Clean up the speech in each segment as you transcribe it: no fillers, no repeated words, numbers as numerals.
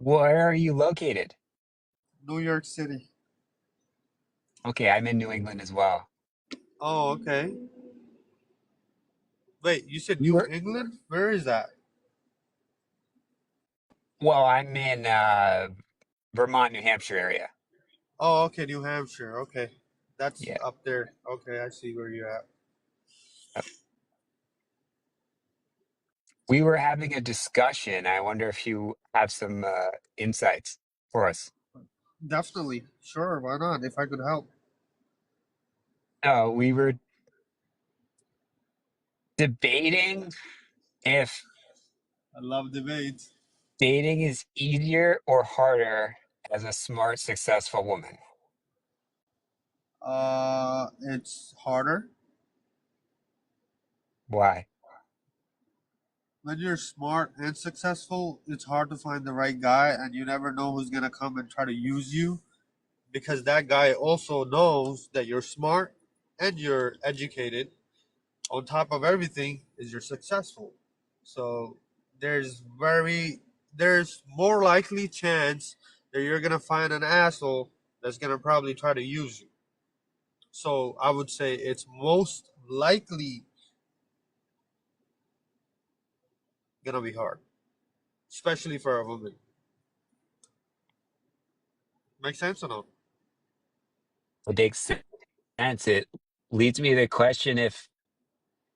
Where are you located? New York City. Okay, I'm in New England as well. Oh, okay. Wait, you said We New were, England? Where is that? well, I'm in Vermont, New Hampshire area. Oh, okay, New Hampshire. Okay. That's Yeah. up there. Okay, I see where you're at. We were having a discussion. I wonder if you have some insights for us. Definitely. Sure, why not? If I could help. We were debating if I love debates. dating is easier or harder as a smart, successful woman. It's harder. Why? When you're smart and successful, it's hard to find the right guy, and you never know who's gonna come and try to use you because that guy also knows that you're smart and you're educated. On top of everything, is you're successful. So there's very there's more likely chance that you're gonna find an asshole that's gonna probably try to use you. So I would say it's most likely gonna be hard, especially for a woman. Make sense or no? It makes sense. It leads me to the question if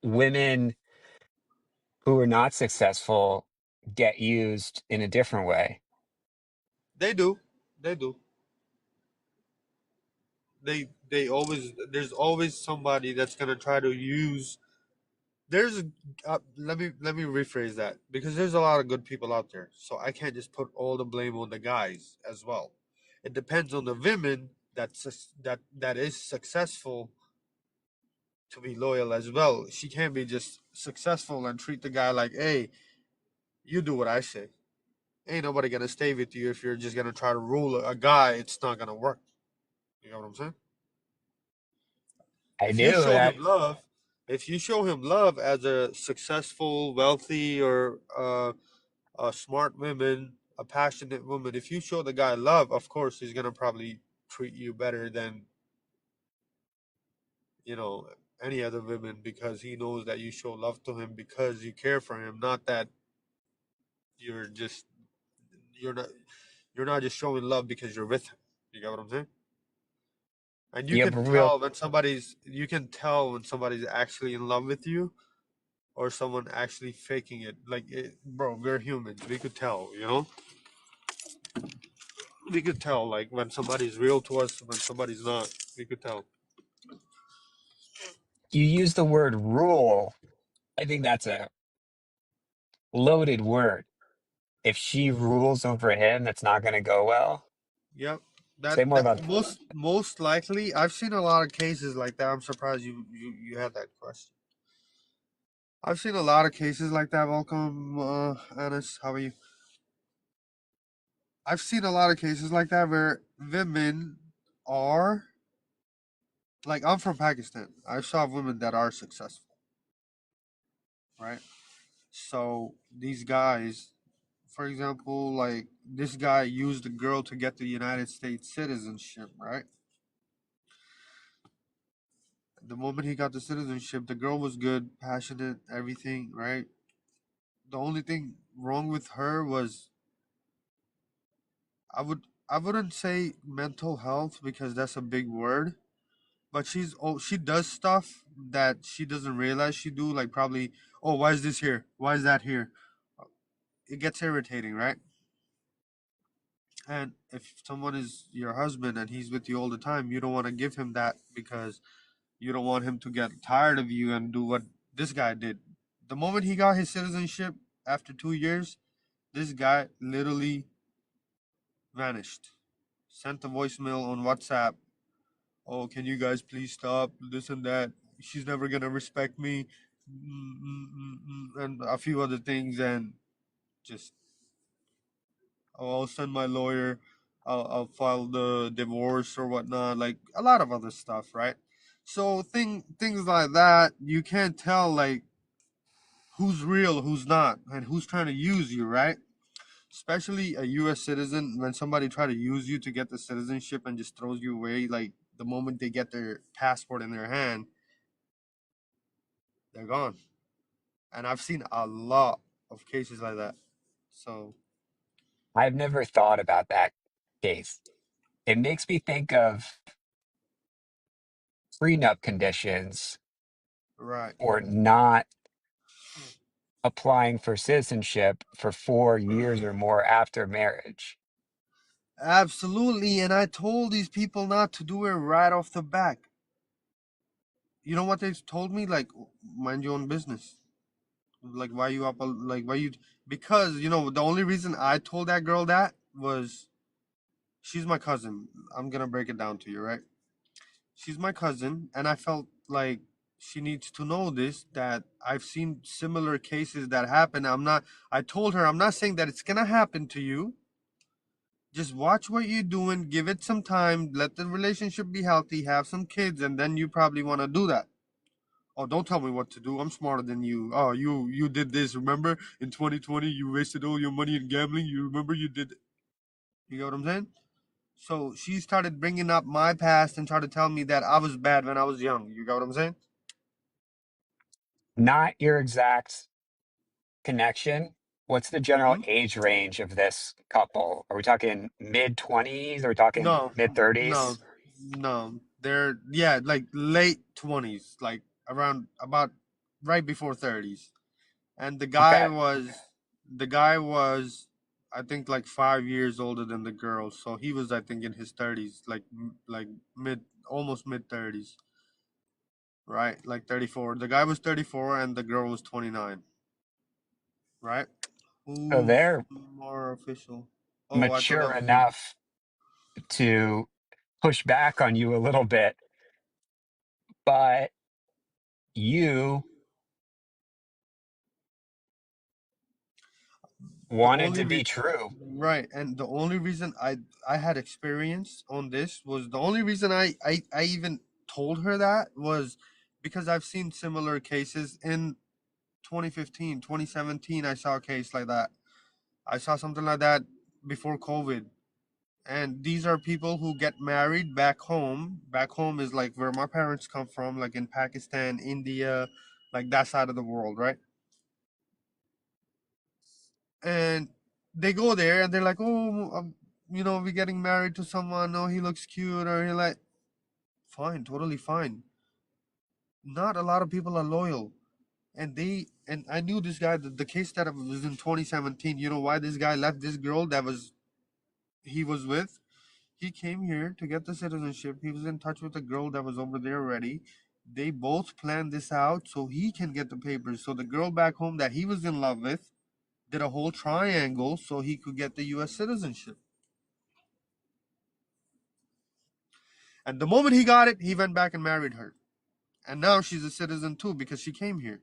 women who are not successful get used in a different way. They do. They do. They always there's always somebody that's gonna try to use. There's let me rephrase that because there's a lot of good people out there. So I can't just put all the blame on the guys as well. It depends on the women that is successful to be loyal as well. She can't be just successful and treat the guy like, hey, you do what I say. Ain't nobody gonna stay with you if you're just gonna try to rule a guy. It's not gonna work. You know what I'm saying? I If you do show him that. love, if you show him love as a successful, wealthy, or a smart woman, a passionate woman, if you show the guy love, of course he's gonna probably treat you better than you know any other women because he knows that you show love to him because you care for him, not that you're just you're not you're not just showing love because you're with him. You get what I'm saying? And You have a real, you can tell when somebody's actually in love with you or someone actually faking it. Bro, we're humans. We could tell, We could tell, like, when somebody's real to us, when somebody's not. We could tell. you use the word rule. I think that's a loaded word. If she rules over him, that's not going to go well. Yep. Say more about Most likely, I've seen a lot of cases like that. I'm surprised you had that question. I've seen a lot of cases like that. Welcome, Anis. How are you? I've seen a lot of cases like that where women are like I'm from Pakistan. I saw women that are successful, right? So these guys, for example, like this guy used a girl to get the United States citizenship, right? The moment he got the citizenship, the girl was good, passionate, everything, right? The only thing wrong with her was I wouldn't say mental health because that's a big word, but she does stuff that she doesn't realize she do, like probably, oh, why is this here? Why is that here? It gets irritating, right? And if someone is your husband and he's with you all the time, you don't want to give him that because you don't want him to get tired of you and do what this guy did. The moment he got his citizenship after 2 years, this guy literally vanished. Sent a voicemail on WhatsApp. Oh, can you guys please stop this and that? She's never gonna respect me, and a few other things, and just oh, I'll send my lawyer. I'll file the divorce or whatnot. Like a lot of other stuff, right? So things like that, you can't tell like who's real, who's not, and who's trying to use you, right? especially a U.S. citizen. When somebody try to use you to get the citizenship and just throws you away, like the moment they get their passport in their hand, they're gone. And I've seen a lot of cases like that. So I've never thought about that case. It makes me think of prenup conditions right. or not applying for citizenship for 4 years or more after marriage. Absolutely, and I told these people not to do it right off the back. You know what they told me? Like, mind your own business. Like, why you up? Like, why you? Because the only reason I told that girl that was she's my cousin. I'm gonna break it down to you, right? She's my cousin, and I felt like she needs to know this, that I've seen similar cases that happen. I told her I'm not saying that it's gonna happen to you. Just watch what you're doing, give it some time, let the relationship be healthy, have some kids, and then you probably want to do that. Oh, don't tell me what to do. I'm smarter than you. Oh, you did this. Remember in 2020 you wasted all your money in gambling. You remember you did. You get what I'm saying? So she started bringing up my past and tried to tell me that I was bad when I was young. You got what I'm saying? Not your exact connection. What's the general Hmm. age range of this couple? Are we talking mid 20s? Are we talking No, mid no, 30s? no. They're like late 20s, like around about right before 30s. And Okay. the guy was I think like 5 years older than the girl, so he was I think in his 30s, like mid almost mid 30s, right? Like 34. The guy was 34 and the girl was 29, right? So Who's they're more official? Oh, I thought that mature was you. enough to push back on you a little bit, but you The wanted only to be re- true. right, and the only reason I had experience on this was the only reason I even told her that was because I've seen similar cases in 2015, 2017. I saw a case like that. I saw something like that before COVID. And these are people who get married back home. Back home is like where my parents come from, like in Pakistan, India, like that side of the world, right? And they go there and they're like, oh, we're getting married to someone. Oh, he looks cute, or you're like, fine, totally fine. Not a lot of people are loyal. And I knew this guy. The case that was in 2017. You know why this guy left this girl that was he was with? He came here to get the citizenship. He was in touch with a girl that was over there already. They both planned this out so he can get the papers. So the girl back home that he was in love with did a whole triangle so he could get the U.S. citizenship. And the moment he got it, he went back and married her. And now she's a citizen too because she came here.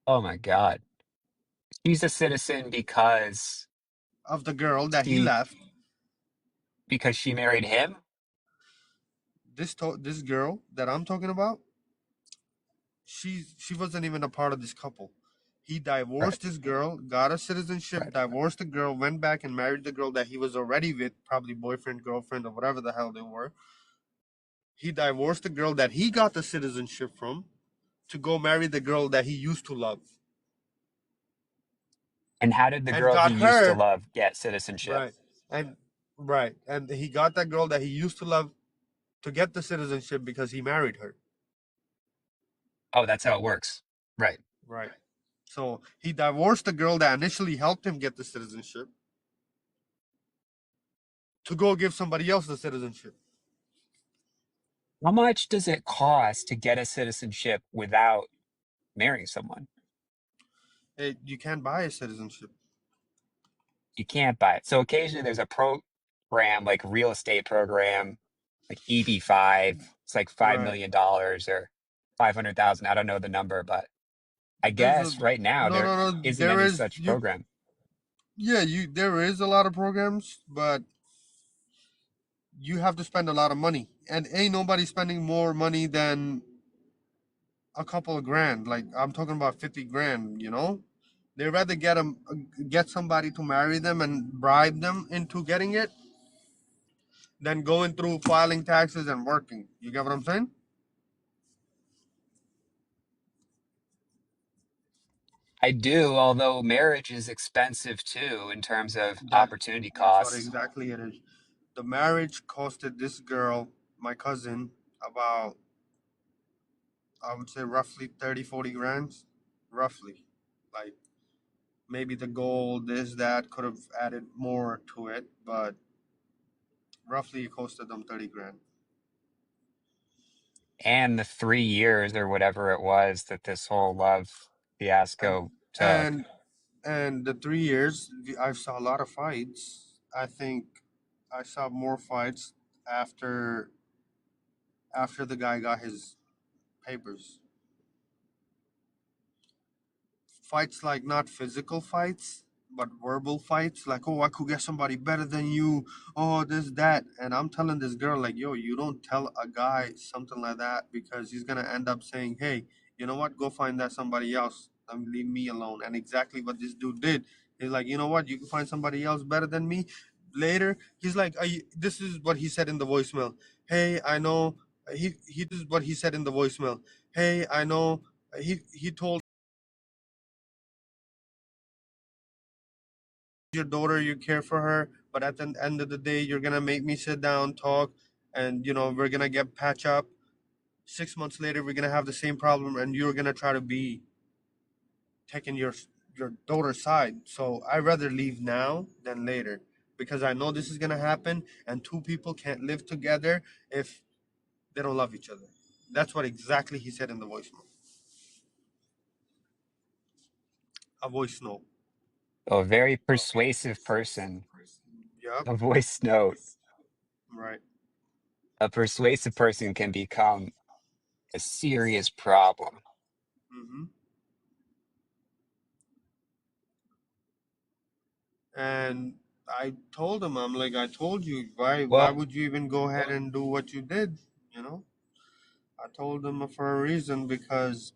Oh my God. She's a citizen Of the girl that he she left, because she married him? this girl that I'm talking about, she wasn't even a part of this couple. He Right, divorced this girl, got a citizenship, right. divorced the girl, went back and married the girl that he was already with, probably boyfriend, girlfriend, or whatever the hell they were. He divorced the girl that he got the citizenship from to go marry the girl that he used to love. And how did the And girl he got used to her. love get citizenship? Right. And right. And he got that girl that he used to love to get the citizenship because he married her. Oh, that's how it works. Right. Right. So he divorced the girl that initially helped him get the citizenship to go give somebody else the citizenship. How much does it cost to get a citizenship without marrying someone? You can't buy a citizenship. You can't buy it. So occasionally there's a program like real estate program, like EB5. It's like $5 Right. million or 500,000. I don't know the number, but I There's a guess right now no, there no, no. isn't There any is such you. program. Yeah, there is a lot of programs, but you have to spend a lot of money, and ain't nobody spending more money than a couple of grand. Like I'm talking about 50 grand. They rather get somebody to marry them and bribe them into getting it than going through filing taxes and working. You get what I'm saying? I do, although marriage is expensive too in terms of That opportunity that's what costs. exactly it is. The marriage costed this girl, my cousin, about, I would say, roughly 30, 40 grand, roughly. Like, maybe the gold, this, that could have added more to it, but roughly it costed them 30 grand. And the 3 years or whatever it was that this whole love And fiasco took. and and the 3 years, I saw a lot of fights. I think I saw more fights after the guy got his papers. Fights, like, not physical fights, but verbal fights, like, oh, I could get somebody better than you, oh, this, that. And I'm telling this girl, like, yo, you don't tell a guy something like that, because he's gonna end up saying, hey, you know what, go find that somebody else, leave me alone. And exactly what this dude did. He's like, you know what, you can find somebody else better than me later. He's like, this is what he said in the voicemail. Hey, I know, he this is what he said in the voicemail. Hey, I know, he told your daughter, you care for her, but at the end of the day, you're gonna make me sit down, talk, and we're gonna get patch up. 6 months later, we're gonna have the same problem, and you're gonna try to be taking your daughter's side. So I rather leave now than later, because I know this is gonna happen, and two people can't live together if they don't love each other. That's what exactly he said in the voice note. A voice note. A very persuasive person. Yep. A voice note. Right. A persuasive person can become a serious problem. hmm And I told him, I'm like, I told you, why Well, would you even go ahead and do what you did? You know, I told them for a reason, because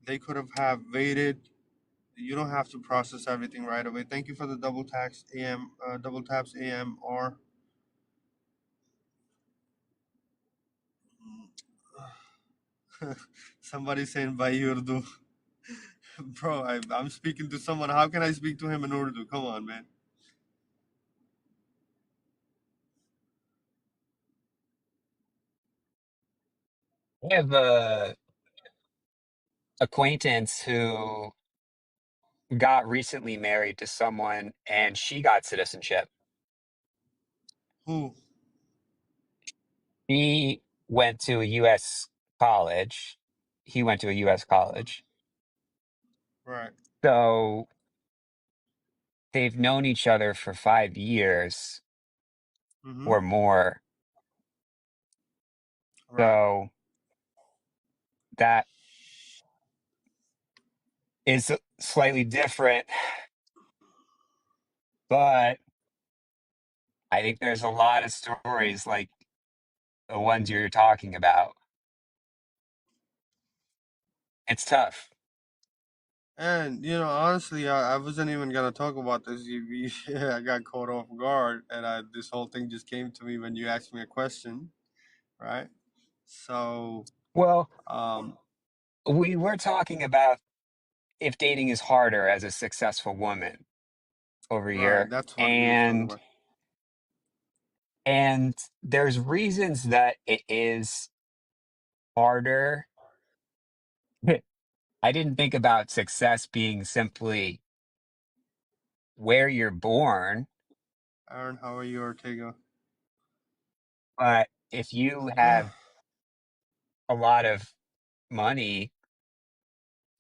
they could have waited. You don't have to process everything right away. Thank you for the double taps AM or somebody saying by Urdu. Bro, I'm speaking to someone. How can I speak to him in Urdu? Come on, man. I have a acquaintance who got recently married to someone and she got citizenship. Who? He went to a US college. He went to a US college. Right. So they've known each other for 5 years Mm-hmm. or more. Right. So that is slightly different, but I think there's a lot of stories like the ones you're talking about. It's tough. And honestly, I wasn't even gonna talk about this. I got caught off guard, and this whole thing just came to me when you asked me a question, right? So, Well, um, we were talking about if dating is harder as a successful woman over right, here, that's what we were talking and about. and there's reasons that it is harder. I didn't think about success being simply where you're born, Aaron, how are you, Ortega? but if you have a lot of money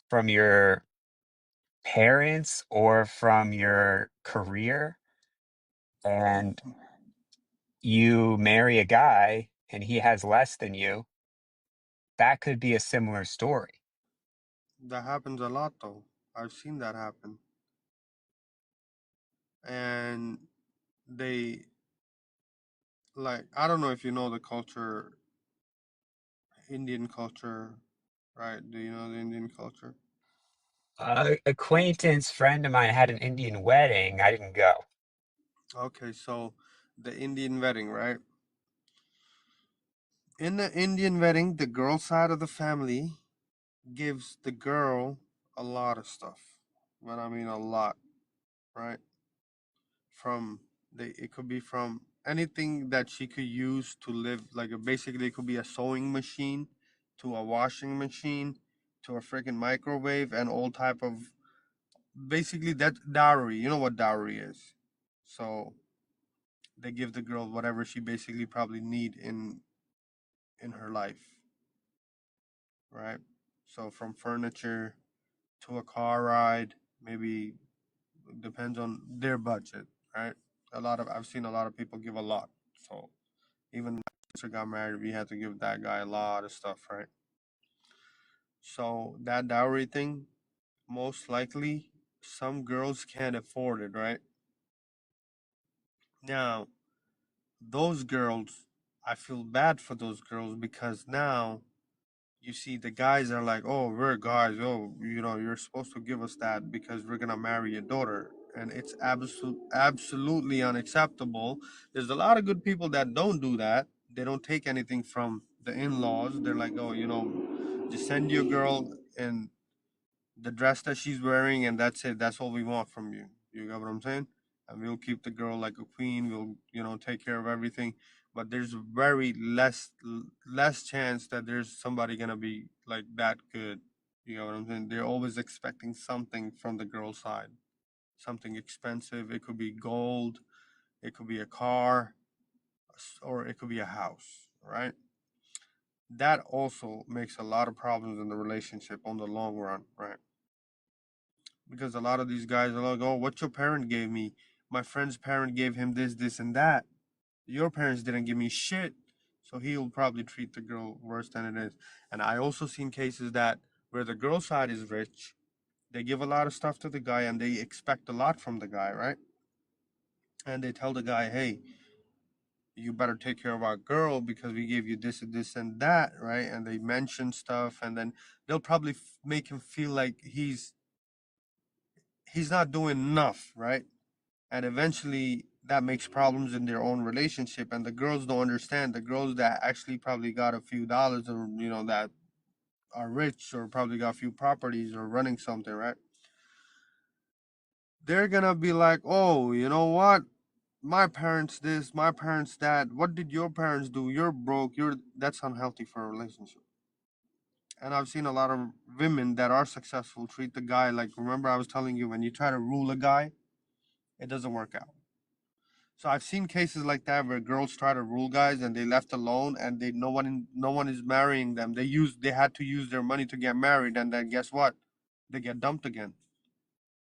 from your parents or from your career and you marry a guy and he has less than you, that could be a similar story. That happens a lot, though. I've seen that happen, and they, like, I don't know if you know the culture, Indian culture, right? Do you know the Indian culture? Acquaintance friend of mine had an Indian wedding. I didn't go. Okay, so the Indian wedding, right? In the Indian wedding, the girl side of the family gives the girl a lot of stuff. When I mean a lot, right? From it could be from anything that she could use to live, like basically it could be a sewing machine to a washing machine to a freaking microwave and all type of, basically that dowry. You know what dowry is. So they give the girl whatever she basically probably need in her life, right? So from furniture to a car ride, maybe depends on their budget, right? I've seen a lot of people give a lot. So even my sister got married, we had to give that guy a lot of stuff, right? So that dowry thing, most likely some girls can't afford it, right? Now, those girls, I feel bad for those girls because now you see the guys are like, oh, we're guys, oh, you're supposed to give us that because we're gonna marry your daughter. And it's absolutely unacceptable. There's a lot of good people that don't do that. They don't take anything from the in-laws. They're like, oh, just send your girl and the dress that she's wearing, and that's it. That's all we want from you. You got what I'm saying? And we'll keep the girl like a queen. We'll, take care of everything. But there's very less chance that there's somebody gonna be like that good. You know what I'm saying? They're always expecting something from the girl side, something expensive. It could be gold, it could be a car, or it could be a house, right? That also makes a lot of problems in the relationship on the long run, right? Because a lot of these guys are like, "Oh, what your parent gave me? My friend's parent gave him this, this, and that. Your parents didn't give me shit." So he'll probably treat the girl worse than it is. And I also seen cases that where the girl side is rich, they give a lot of stuff to the guy and they expect a lot from the guy, right? And they tell the guy, "Hey, you better take care of our girl because we gave you this and this and that," right? And they mention stuff, and then they'll probably make him feel like he's not doing enough, right? And eventually that makes problems in their own relationship, and the girls don't understand. The girls that actually probably got a few dollars, or that are rich, or probably got a few properties or running something, right? They're gonna be like, oh, you know what, my parents this, my parents that, what did your parents do, you're broke, you're that's unhealthy for a relationship. And I've seen a lot of women that are successful treat the guy like, remember I was telling you, when you try to rule a guy, it doesn't work out. So I've seen cases like that where girls try to rule guys and they left alone, and they no one is marrying them. They had to use their money to get married, and then guess what? They get dumped again.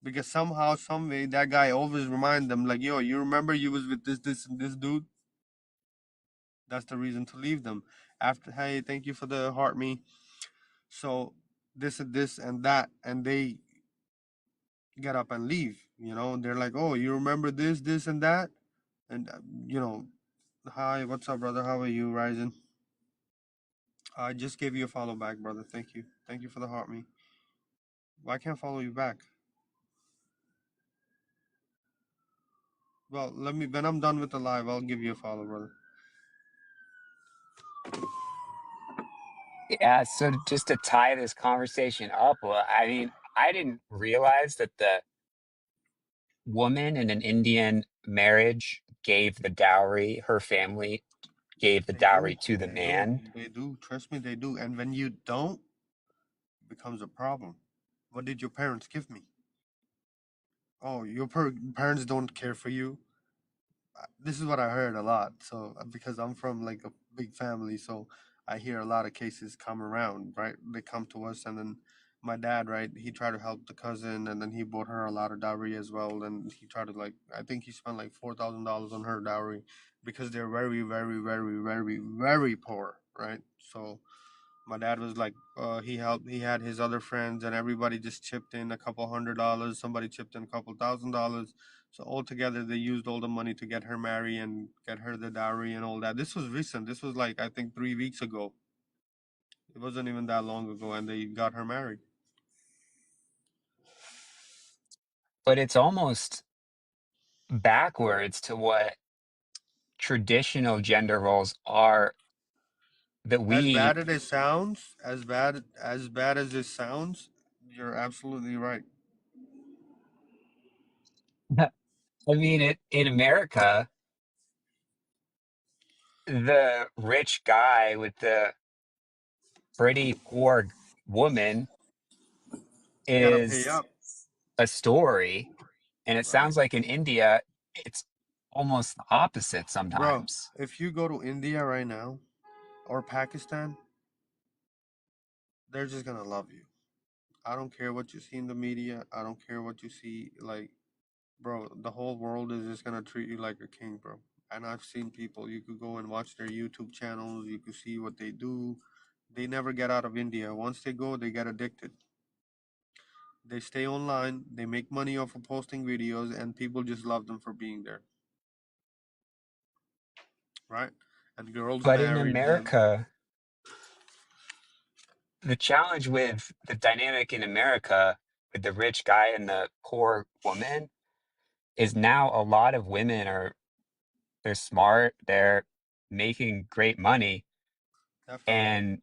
Because somehow, some way, that guy always remind them like, yo, you remember you was with this and this dude? That's the reason to leave them. After, hey, thank you for the heart me. So this and that, and they get up and leave. They're like, oh, you remember this and that, and hi, what's up, brother? How are you, Ryzen? I just gave you a follow back, brother. Thank you. Thank you for the heart me. Why can't I follow you back? Well, let me, when I'm done with the live, I'll give you a follow, brother. Yeah, so just to tie this conversation up, well, I mean, I didn't realize that the woman in an Indian marriage gave the dowry, her family gave the They do. dowry to the They do. man. They do. Trust me, they do. And when you don't, it becomes a problem. What did your parents give me? Oh, your parents don't care for you. This is what I heard a lot. So because I'm from like a big family, so I hear a lot of cases come around, right? They come to us, and then my dad, right? He tried to help the cousin, and then he bought her a lot of dowry as well. And he tried to, like, I think he spent like $4,000 on her dowry because they're very, very, very, very, very poor, right? So my dad was like, he helped. He had his other friends, and everybody just chipped in a couple $100. Somebody chipped in a couple $1,000. So altogether, they used all the money to get her married and get her the dowry and all that. This was recent. This was like, I think, 3 weeks ago. It wasn't even that long ago, and they got her married. but it's almost backwards to what traditional gender roles are that As we bad as it sounds, as bad as it sounds, you're absolutely right. I mean it in America, the rich guy with the pretty poor woman You gotta pay is up, a story, and it right? sounds like in India it's almost the opposite Bro, sometimes. if you go to India right now or Pakistan, they're just gonna love you. I don't care what you see in the media. I don't care what you see. Like, bro, the whole world is just gonna treat you like a king, bro. And I've seen people. You could go and watch their YouTube channels. You could see what they do. They never get out of India. Once they go, they get addicted. They stay online. They make money off of posting videos, and people just love them for being there, right? And girls But in marry them. America, the challenge with the dynamic in America with the rich guy and the poor woman is now a lot of women are they're smart, they're making great money. Definitely. And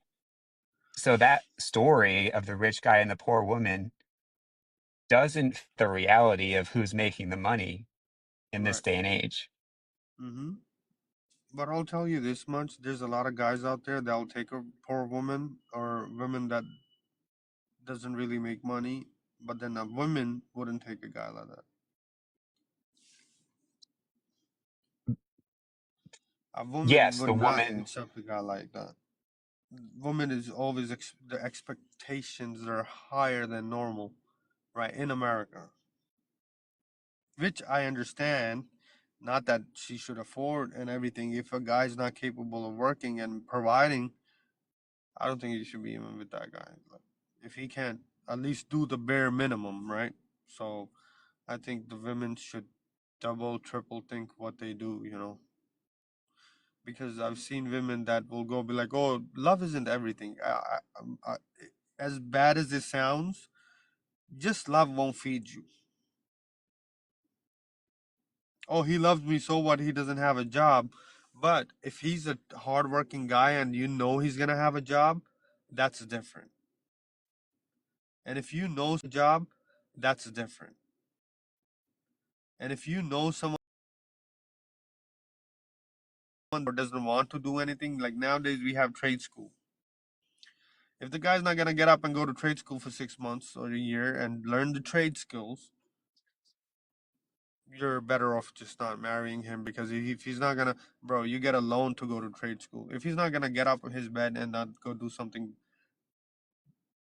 so that story of the rich guy and the poor woman doesn't fit the reality of who's making the money in this Right. day and age. Mm-hmm. But I'll tell you this much: there's a lot of guys out there that'll take a poor woman or women that doesn't really make money, but then a woman wouldn't take a guy like that. A woman Yes, would the not woman, accept a guy like that. Woman is always the expectations are higher than normal, right? In America, which I understand. Not that she should afford and everything. If a guy's not capable of working and providing, I don't think you should be even with that guy. Like, if he can't at least do the bare minimum, right? So I think the women should double, triple think what they do, because I've seen women that will go be like, "Oh, love isn't everything." As bad as it sounds, just love won't feed you. Oh, he loves me, so what? He doesn't have a job. But if he's a hardworking guy and you know he's gonna have a job, that's different. And if you know a job, that's different. And if you know someone that doesn't want to do anything, like nowadays we have trade school. If the guy's not gonna get up and go to trade school for 6 months or a year and learn the trade skills, you're better off just not marrying him, because if he's not gonna, bro, you get a loan to go to trade school. If he's not gonna get up of his bed and not go do something,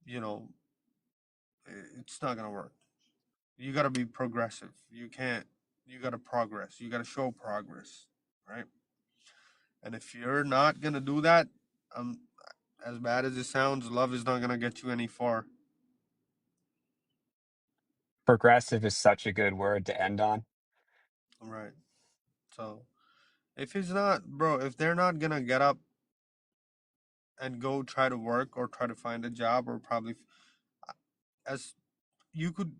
you know, it's not gonna work. You gotta be progressive. You can't. You gotta progress. You gotta show progress, right? And if you're not gonna do that, um, as bad as it sounds, love is not gonna get you any far. progressive is such a good word to end on. Right. So if he's not, bro, if they're not gonna get up and go try to work or try to find a job, or probably as you could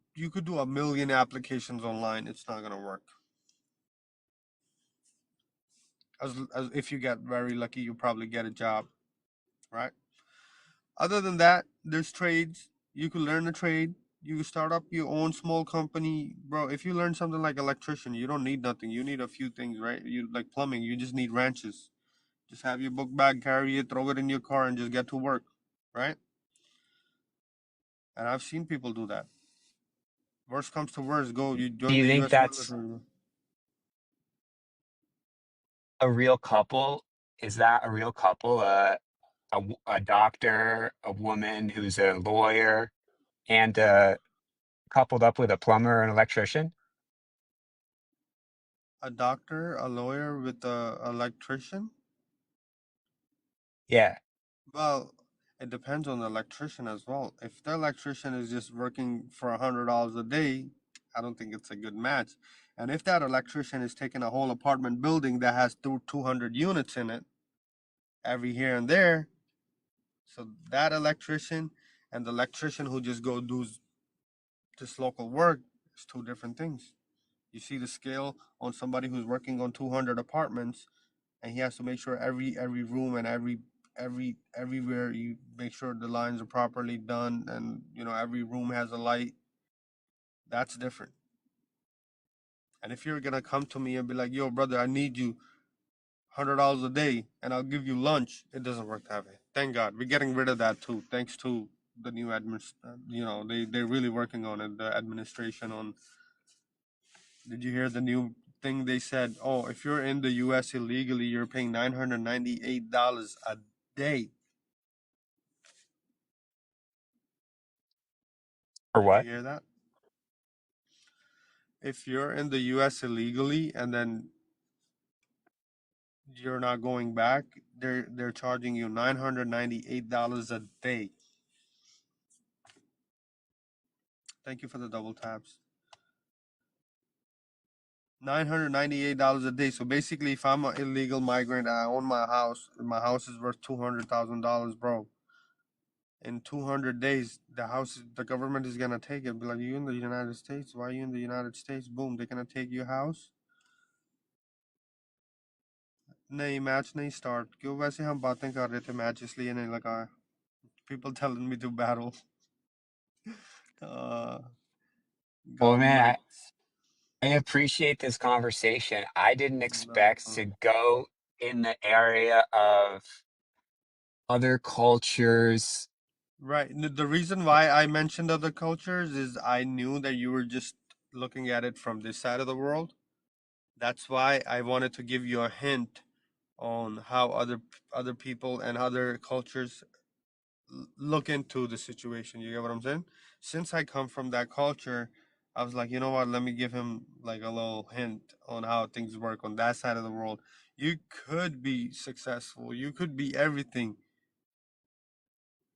do a million applications online, it's not gonna work. As if you get very lucky, you probably get a job, right? Other than that, there's trades. You could learn a trade. You could start up your own small company, bro. If you learn something like electrician, you don't need nothing. You need a few things, right? You like plumbing. You just need wrenches. Just have your book bag, carry it, throw it in your car, and just get to work, right? And I've seen people do that. Worst comes to worst, go you Do join you the think U.S. that's military. a real couple? Is that a real couple? A doctor, a woman who's a lawyer, and coupled up with a plumber or an electrician? A doctor, a lawyer with a electrician. Yeah. Well, it depends on the electrician as well. If the electrician is just working for $100 a day, I don't think it's a good match. And if that electrician is taking a whole apartment building that has 200 units in it, every here and there, so that electrician and the electrician who just go do this local work, It's two different things. You see the scale on somebody who's working on 200 apartments, and he has to make sure every room and everywhere you make sure the lines are properly done, and every room has a light. That's different. And if you're gonna come to me and be like, "Yo, brother, I need you $100 a day, and I'll give you lunch," it doesn't work that way. Thank God, we're getting rid of that too. Thanks to the new they're really working on it. The administration on. Did you hear the new thing they said? Oh, if you're in the U.S. illegally, you're paying $998 a day. For Did you what? hear that? If you're in the U.S. illegally and then you're not going back, they're charging you $998 a day. Thank you for the double taps. $998 a day. So basically, if I'm an illegal migrant and I own my house, and my house is worth $200,000, bro. In 200 days, the government is gonna take it. Be like, you in the United States? Why are you in the United States? Boom, they're gonna take your house. नहीं match नहीं start क्यों वैसे हम बातें कर रहे थे match इसलिए नहीं लगा people telling me to battle uh, Well, man, governments. I appreciate this conversation. I didn't No expect to problem. go in the area of other cultures. Right. The reason why I mentioned other cultures is I knew that you were just looking at it from this side of the world. That's why I wanted to give you a hint on how other people and other cultures look into the situation. You get what I'm saying? Since I come from that culture, I was like, you know what? Let me give him like a little hint on how things work on that side of the world. You could be successful. You could be everything.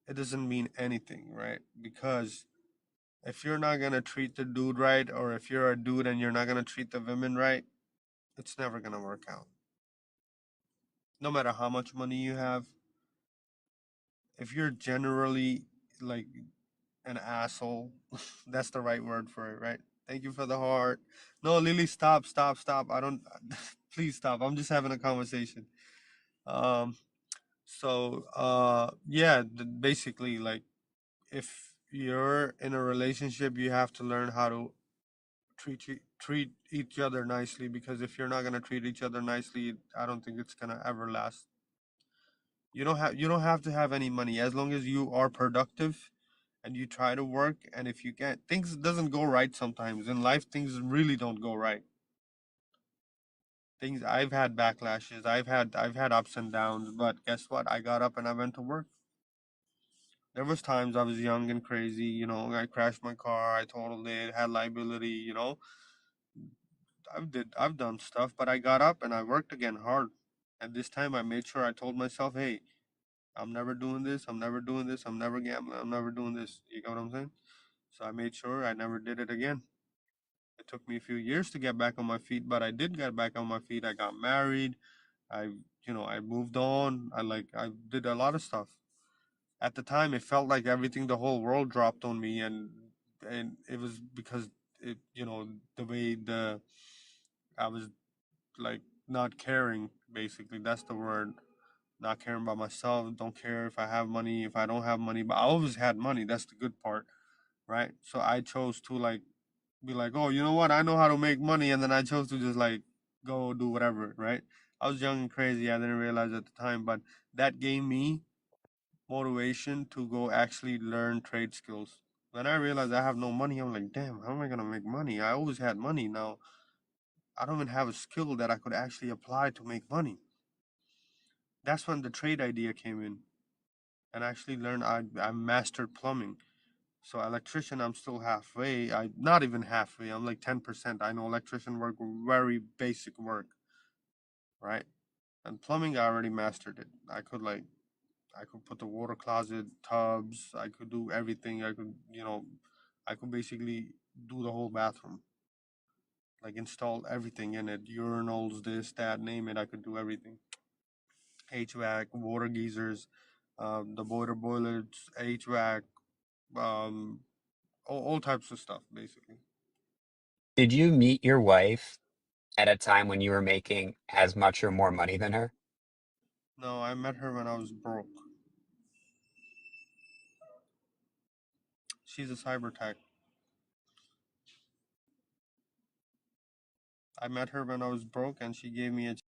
It doesn't mean anything, right? Because if you're not gonna treat the dude right, or if you're a dude and you're not gonna treat the women right, it's never gonna work out. No matter how much money you have, if you're generally like an asshole. That's the right word for it, right? Thank you for the heart. No, Lily, stop, stop, stop. I don't. Please stop. I'm just having a conversation. Um. Yeah. Basically, like, if you're in a relationship, you have to learn how to treat each other nicely. Because if you're not gonna treat each other nicely, I don't think it's gonna ever last. You don't have to have any money as long as you are productive and you try to work. And if you can't, things doesn't go right sometimes in life. Things really don't go right. Things I've had backlashes, I've had ups and downs, but guess what? I got up and I went to work. There was times I was young and crazy, I crashed my car, I totaled it, had liability, I've done stuff, but I got up and I worked again hard. And this time I made sure I told myself, hey, I'm never doing this, I'm never doing this, I'm never gambling, I'm never doing this. You get what I'm saying? So I made sure I never did it again. It took me a few years to get back on my feet, but I did get back on my feet. I got married. I moved on. I did a lot of stuff. At the time, it felt like everything, the whole world dropped on me, and it was because the way I was like not caring. Basically, that's the word. Not caring about myself. Don't care if I have money, if I don't have money. But I always had money. That's the good part, right? So I chose to like be like, oh, you know what? I know how to make money, and then I chose to just like go do whatever, right? I was young and crazy. I didn't realize at the time, but that gave me motivation to go actually learn trade skills. When I realized I have no money, I'm like, damn, how am I gonna make money? I always had money. Now I don't even have a skill that I could actually apply to make money. That's when the trade idea came in, and I actually learned. I mastered plumbing. So electrician, I'm still halfway. I not even halfway. I'm like 10%. I know electrician work, very basic work, right? And plumbing, I already mastered it. I could put the water closet, tubs. I could do everything. I could basically do the whole bathroom, like install everything in it, urinals, this, that, name it. I could do everything. HVAC, water geysers, the boilers, HVAC, all types of stuff, basically. Did you meet your wife at a time when you were making as much or more money than her? No, I met her when I was broke. She's a cyber tech. I met her when I was broke, and she gave me a